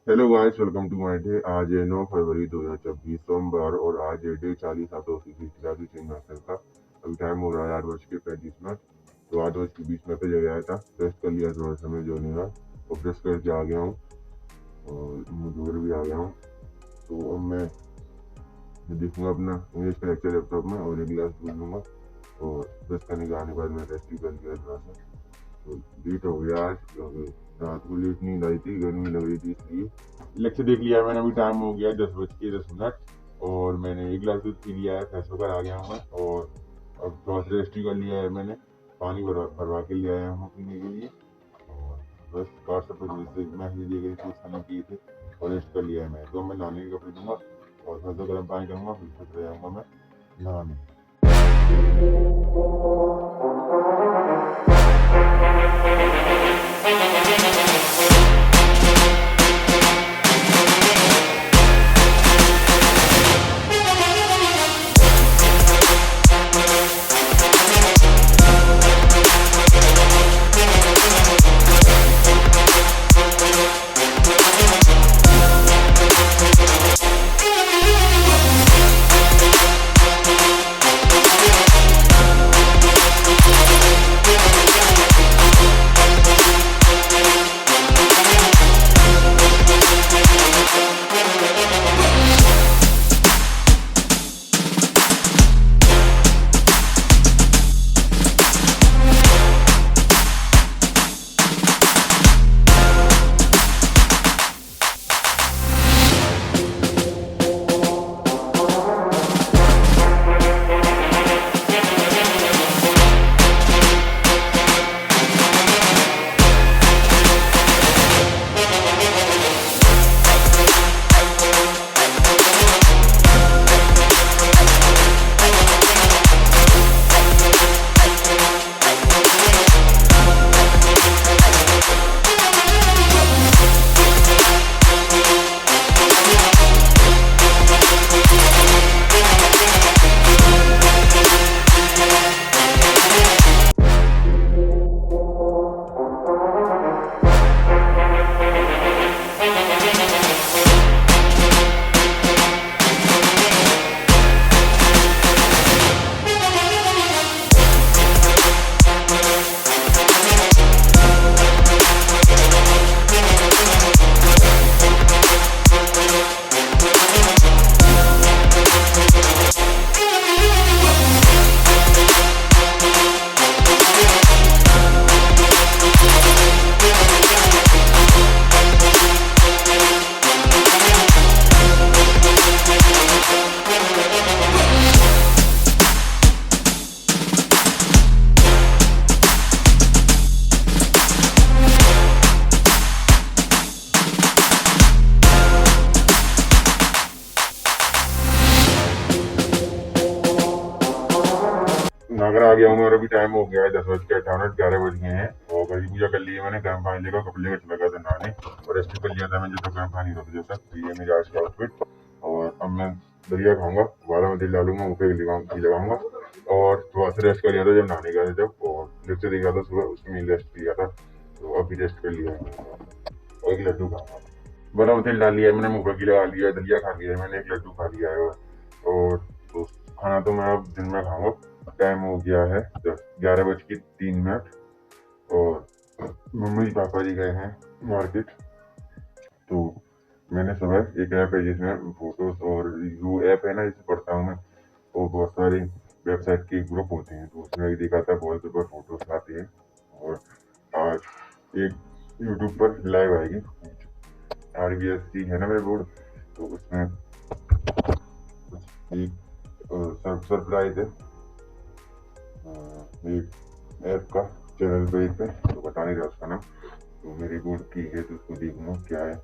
Hello guys, welcome to my day. आज है 9 फरवरी 2024 सोमवार और आज है डे 40 आउट ऑफ 360 का। अभी टाइम हो रहा है 8:35। तो 8:20 पे जगह आया था, रेस्ट कर लिया थोड़ा समय जो नहीं रहा और ब्रश करके आ गया हूँ और मुझे भी आ गया हूँ। तो अब मैं देखूंगा अपना इंग्लिश का लेक्चर लैपटॉप में और एक गिलास दूध लूंगा और ब्रश करने के आने के बाद मैं रेस्ट भी कर लिया थोड़ा सा। तो लेट हो गया आज क्योंकि रात को लेट नींद आई थी, गर्मी लग रही थी, इसलिए लेक्चर देख लिया मैंने। अभी टाइम हो गया 10:10 और मैंने एक गिलास दूध पी लिया है, फ्रेश होकर आ गया हूँ मैं। और अब थोड़ा सा रेस्ट भी कर लिया है मैंने, पानी भरवा के ले आया हूँ पीने के लिए। और बस व्हाट्सएप पर मैसेज दिए गए थे, उस समय किए थे और रेस्ट कर लिया है मैं। तो मैं नहाने के कपड़े दूंगा और थोड़ा सा गर्म पानी करूँगा, फिर चले जाऊँगा मैं नहाने। नागरा आ गया हूँ मैं और अभी टाइम हो गया है 10:58, 11 बज गए हैं। और घर की पूजा कर ली है मैंने, गर्म पानी लेकर कपड़े लेकर चला गया था नहाने और रेस्ट भी कर लिया था मैं, जब तक गर्म पानी रख देता। तो ये मेरी आज का आउटफिट। और अब मैं दलिया खाऊंगा, 12 में तेल डालूंगा, मुँह पे घी लगाऊंगा और थोड़ा सा रेस्ट कर लिया था जब नहाने गया था, जब और लेक्चर देखा था सुबह, उसमें रेस्ट लिया था। तो अभी रेस्ट कर लिया है और एक लड्डू खाऊंगा। 12 में तेल डाल लिया है मैंने, मुँह पे घी लगा लिया है, दलिया खा लिया है मैंने, एक लड्डू खा लिया है। और तो खाना तो मैं अब दिन में खाऊंगा। टाइम हो गया है 11:03 और मम्मी पापा जी गए हैं मार्केट। तो मैंने सुबह एक ऐप है जिसमें फोटोज, और जो ऐप है ना जिससे पढ़ता हूँ मैं, वो बहुत सारी वेबसाइट के ग्रुप होते हैं, तो उसमें भी देखा था वॉलपेपर फोटोज आती है। और आज एक यूट्यूब पर लाइव आएगी, RBSC है ना मेरे बोर्ड, तो उसमें कुछ एक सरप्राइज है एक ऐप का चैनल पेज पे, तो बता नहीं रहा उसका नाम। तो मेरी बोर्ड की है तो उसको देखूंगा क्या है।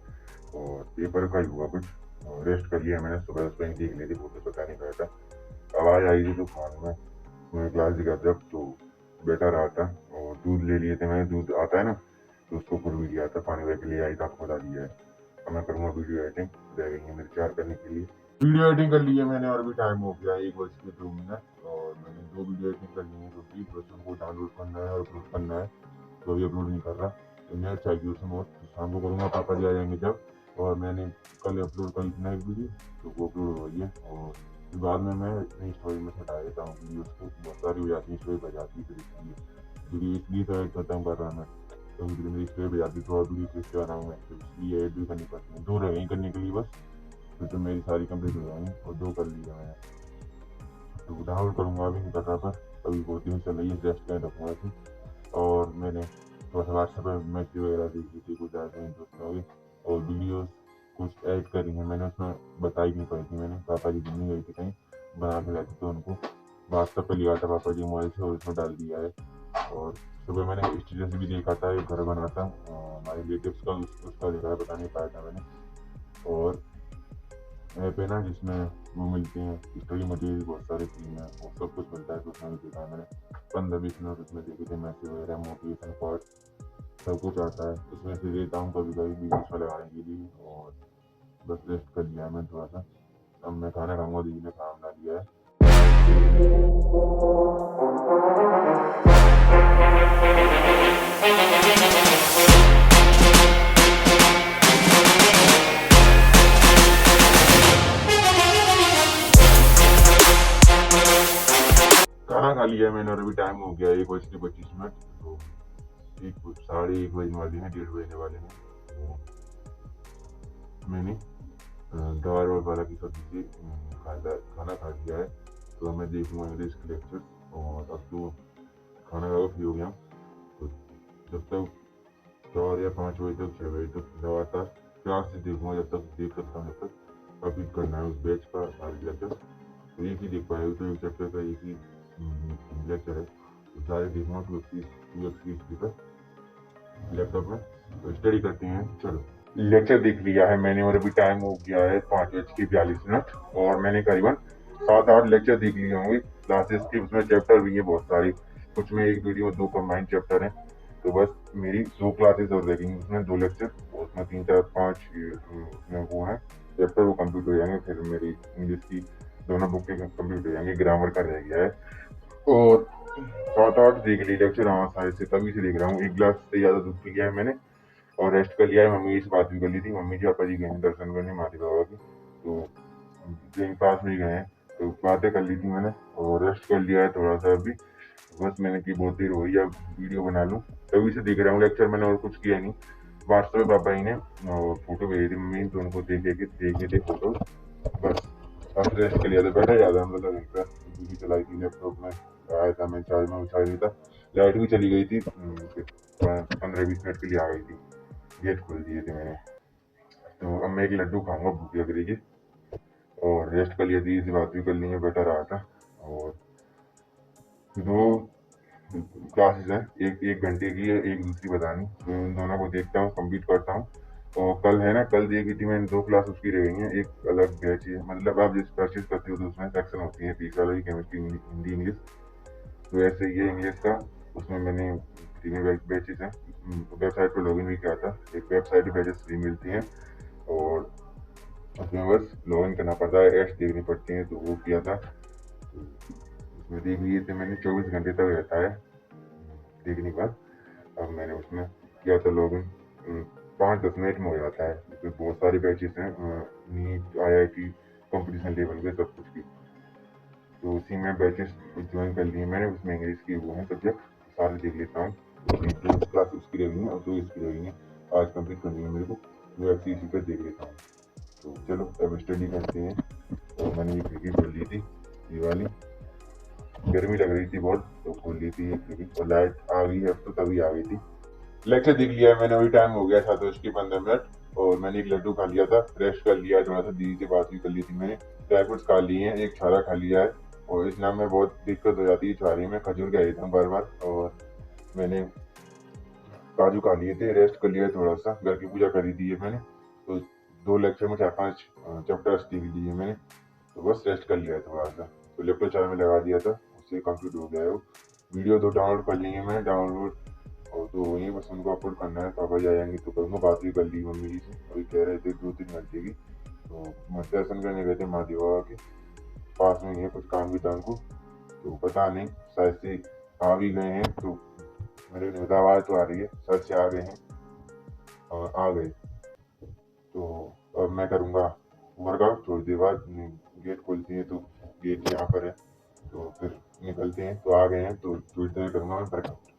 और पेपर का ही हुआ कुछ, रेस्ट कर लिया मैंने, सुबह उस पर देख ली थी, फोटो पता नहीं पाया था। आवाज आई थी तूफान में, मैं क्लास दिखा जब तो बैठा रहा था और दूध ले लिए थे मैंने, दूध आता है ना, तो उसको खुद भी लिया था, पानी वह के लिए आई था, खुदा दिया है। अब मैं करूँगा वीडियो एडिटिंग, रह गई है मेरे 4 करने के लिए। वीडियो एडिटिंग कर ली है मैंने और अभी टाइम हो गया 1:02 और मैंने 2 वीडियो एडिटिंग कर ली है, क्योंकि बस उनको डाउनलोड करना है और अपलोड करना है, तो अभी अपलोड नहीं कर रहा। तो नेट चाहिए उसमें, तो शाम को करूँगा, पापा जी आ जाएंगे जब, और मैंने कल अपलोड कर दी ना एक वीडियो, तो वो अपलोड हो गई है। और बाद में मैं अपनी स्टोरी में हटा देता हूँ वीडियोस को, बहुत सारी हो जाती है स्टोरी पर जाती है, फिर इसलिए वीडियो इसलिए तो ऐड करता हूँ कर रहा मैं, तो मेरी स्टोरी पर जाती तो और वीडियो कैसे बनाऊँ मैं, तो इसलिए ऐड भी करनी पड़ती है। 2 रह गई करने के लिए बस, फिर तो मेरी सारी कंप्लीट हो जाएंगी और 2 कर ली है मैंने, तो डाउनलोड करूँगा अभी नहीं कर रहा था, अभी बहुत दिन चल रही है, रेस्ट कर रखूँगा थी। और मैंने थोड़ा सा व्हाट्सएप पर मैसेज वगैरह देखी थी कुछ आदमी दोस्तों की, और वीडियोस कुछ ऐड करी हैं मैंने, उसमें बताई नहीं पाई थी मैंने, पापा जी दिन गई थी कहीं बना के लाए थे, तो उनको व्हाट्सएप पे लिया था पापा जी मोबाइल से और उसमें डाल दिया है। और सुबह मैंने स्टेटस भी देखा था, एक घर बना था हमारे रिलेटिव्स का, उसका देखा, बता नहीं पाया था मैंने। और ऐप है ना जिसमें वो मिलते हैं स्टोरी मटेरियल, बहुत सारे फ्री में वो सब कुछ मिलता है, तो उसमें भी देखा है मैंने 15-20 मिनट उसमें देखे थे, मैसेज वगैरह मोटिवेशन पार्ट सब कुछ आता है, उसमें से देता हूँ कभी कभी वीडियोस में लगाने के लिए। और बस रेस्ट कर लिया है मैं थोड़ा सा, अब मैं खाना खाऊंगा, दीदी ने खाना बना दिया है। खाना खा लिया है मैंने और अभी टाइम हो गया 1:25, तो 1 साढ़े 1 बजने वाली है, 1:30 बजने वाले हैं। तो मैंने दाल और पालक की सब्जी से खाना खा लिया है, तो अब मैं देखूंगा इंग्लिश के लेक्चर। और अब तो खाना खा फ्री हो गया, तो जब तक 4 या 5 बजे तक 6 बजे तक लगातार क्लास से देखूंगा, जब तक देख सकता हूँ, जब तक कंप्लीट करना है उस बैच का सारे लेक्चर। तो एक ही देख पाएगा, तो एक चैप्टर का एक ही लेक्चर है, तो सारे देखूंगा 2 एक्स पर लैपटॉप में, तो स्टडी करते हैं। चलो, लेक्चर देख लिया है मैंने और अभी टाइम हो गया है 5:42, और मैंने करीबन 7-8 लेक्चर देख लिए होंगे क्लासेस के, उसमें चैप्टर भी है बहुत सारे, कुछ में एक वीडियो में 2 कंबाइंड चैप्टर हैं, तो बस मेरी 2 क्लासेस और देखेंगे, उसमें 2 लेक्चर, उसमें 3-4-5 उसमें वो है चैप्टर, वो कंप्लीट हो जाएंगे, फिर मेरी इंग्लिश की दोनों बुक के कंप्लीट हो जाएंगे, ग्रामर का रह गया है। और 7-8 देख ली लेक्चर, हाँ सारे से तभी से देख रहा हूँ। 1 गिलास से ज़्यादा दूध पी लिया है मैंने और रेस्ट कर लिया है। मम्मी से बात भी कर ली थी, मम्मी जी पापा जी गए हैं दर्शन करने माता बाबा की, तो कहीं पास में ही गए हैं, तो बातें कर ली थी मैंने और रेस्ट कर लिया है थोड़ा सा अभी, बस मैंने की बहुत देर हो गई, अब वीडियो बना लूँ, तभी से देख रहा हूँ लेक्चर मैंने, और कुछ किया नहीं। व्हाट्सएप पे पापा जी ने फोटो भेजी थी मम्मी, तो उनको देखे थे फोटो, बस अब रेस्ट के लिए तो बैठा जाता मतलब घर पर, टीवी चलाई थी, लैपटॉप में आया था, मैं चार्ज में उछाल रही था, लाइट भी चली गई थी, 15-20 मिनट के लिए आ गई थी, गेट खोल दिए थे मैंने। तो अब मैं एक लड्डू खाऊंगा, भूख लग रही है, और रेस्ट कर लिया, दीदी से बात भी कर ली है, बैठा रहा था। और 2 क्लासेस हैं, एक 1 घंटे की है, एक दूसरी बतानी, तो उन दोनों को देखता हूँ, कंप्लीट करता हूँ। और कल है ना, कल देखी थी मैंने 2 क्लास उसकी रह गई हैं, एक अलग बैच है, मतलब आप जिस परचेज करते हो तो उसमें सेक्शन होती है, फीस वाला, केमिस्ट्री, हिंदी, इंग्लिश, तो ऐसे ही है इंग्लिश का, उसमें मैंने फ्री में बैचेस हैं, वेबसाइट पर लॉगिन भी किया था, एक वेबसाइट पर बैचेस फ्री मिलती हैं, और उसमें बस लॉगिन करना पड़ता है, एड्स देखनी पड़ती हैं, तो वो किया था, तो उसमें देख लिए थे मैंने, 24 घंटे तक रहता है देखने के बाद। अब मैंने उसमें किया था लॉगिन, 5-10 मिनट में हो जाता है, उसमें बहुत सारी बैचेस हैं, नीट IIT कंपटीशन लेवल के सब कुछ की, तो उसी में बैचेस ज्वाइन कर लिए मैंने, उसमें इंग्लिश की वो है सब्जेक्ट, सारे देख लेता हूँ, 2 क्लास उसकी रह गई है और 2 इसकी रह गई हैं, आज कंप्लीट करनी है मेरे को, वो ऐसी इसी पर देख लेता हूँ। तो चलो अब स्टडी करते हैं। तो मैंने ये खिड़की खोल ली थी, ये वाली, गर्मी लग रही थी बहुत, तो खोल ली थी ये खिड़की, और लाइट आ गई है अब, तो तभी आ गई थी। लेक्चर देख लिया है मैंने, अभी टाइम हो गया 7:15, और मैंने एक लड्डू खा लिया था, रेस्ट कर लिया है थोड़ा सा, दीदी से बात भी कर ली थी मैंने, ड्राई फ्रूट्स खा लिए हैं, एक छारा खा लिया है, और इस नाम में बहुत दिक्कत हो जाती है छारे में, खजूर कह देता हूँ बार बार, और मैंने काजू खा लिए थे, रेस्ट कर लिया थोड़ा सा, घर की पूजा करी थी मैंने, तो 2 लेक्चर में 4-5 चैप्टर्स देख लिए मैंने, तो बस रेस्ट कर लिया है थोड़ा सा, तो लैपटॉप चार्ज में लगा दिया था, उससे कंप्लीट हो गया है वो। वीडियो तो डाउनलोड कर ली है मैंने, डाउनलोड और तो वही बस उनको अपलोड करना है, पापा जी आएंगे तो करूँगा, बात भी कर ली मम्मी जी से, अभी कह रहे थे 2-3 घंटे की, तो मत दर्शन करने गए थे महादेव बाबा के पास में ही है, कुछ काम भी था उनको, तो पता नहीं शायद से आ भी गए हैं, तो मेरे आवाज़ तो आ रही है, सर से आ गए हैं और आ गए। तो अब मैं करूँगा वर्कआउट। थोड़ी देर बाद गेट खोलती है तो गेट यहाँ पर है, तो फिर निकलते हैं। तो आ गए हैं तो थोड़ी देर करूँगा मैं वर्कआउट।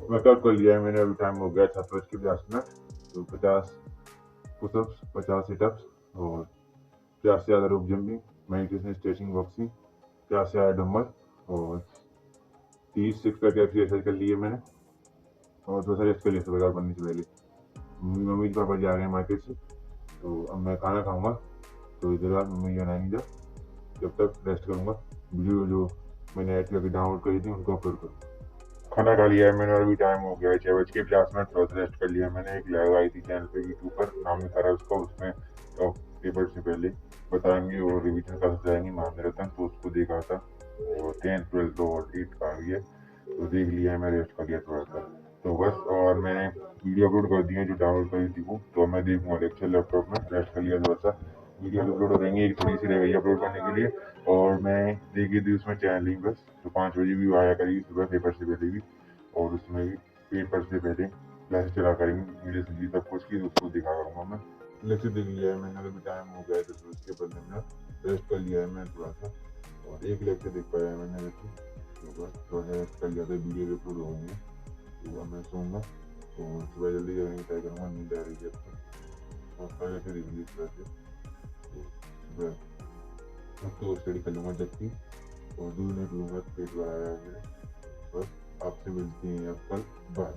वर्कआउट कर लिया है मैंने, अभी टाइम हो गया 7:50। तो 50 पुशअप्स, 50 सिटअप्स और 50 से ज़्यादा रोप जंपिंग, मेडिटेशन, स्ट्रेचिंग, बॉक्सिंग, 50 से ज़्यादा डंबल और 30 सिक्स पैक एक्सरसाइज कर लिए मैंने। और थोड़ा सा रेस्ट कर लिया था वर्कआउट करने से पहले। मम्मी पापा जी आ गए मार्केट से, तो अब मैं खाना खाऊंगा। तो इधर बाद मम्मी बनाएंगे, जब तक रेस्ट करूंगा। वीडियो जो मैंने ऐड करके डाउनलोड करी थी उनको अपलोड करूँ। खाना खा लिया है मैंने और अभी टाइम हो गया है 6:50। थोड़ा सा रेस्ट कर लिया मैंने। एक लाइव आई थी चैनल पे यूट्यूब पर, नाम लिखा रहा है उसका, उसमें पेपर से पहले बताएंगे और रिविजन का जाएंगे महाभारतन, तो उसको देखा था। और 10th 12th और 8th का भी है, तो देख लिया है। मैं रेस्ट कर लिया थोड़ा सा, तो बस। और मैंने वीडियो अपलोड कर दी है जो डाउनलोड करी थी वो, तो मैं देखूंगा लेक्चर लैपटॉप में। रेस्ट कर लिया थोड़ा सा, वीडियो अपलोड हो रहेंगे, एक थोड़ी सी रह गई अपलोड करने के लिए। और मैं देखी थी उसमें चैनल लिंक बस, तो 5 बजे भी आया करेगी सुबह पेपर से पहले भी, और उसमें भी पेपर से पहले क्लासेस चला करेंगे, वीडियो सब कुछ की, उसको दिखा करूँगा मैं। लेक्चर देख लिया है मैंने, अभी टाइम हो गया है 10 बज के 15 मिनट, रेस्ट कर लिया है मैं थोड़ा सा, और एक लेक्चर देख पाया है मैंने अभी, तो बस थोड़ा सा रेस्ट कर लिया था, वीडियो भी अपलोड हो गई है, तो अब मैं सोऊंगा, तो सुबह जल्दी जगने की ट्राई करूँगा, नींद आ रही है अब तो जैसे देख ली सुबह से, तो सुबह अब तो स्टडी कर लूँगा जबकि, और दूध नहीं पीऊँगा, पेट भरा है मेरे, बस आपसे मिलती हैं अब कल, बाय।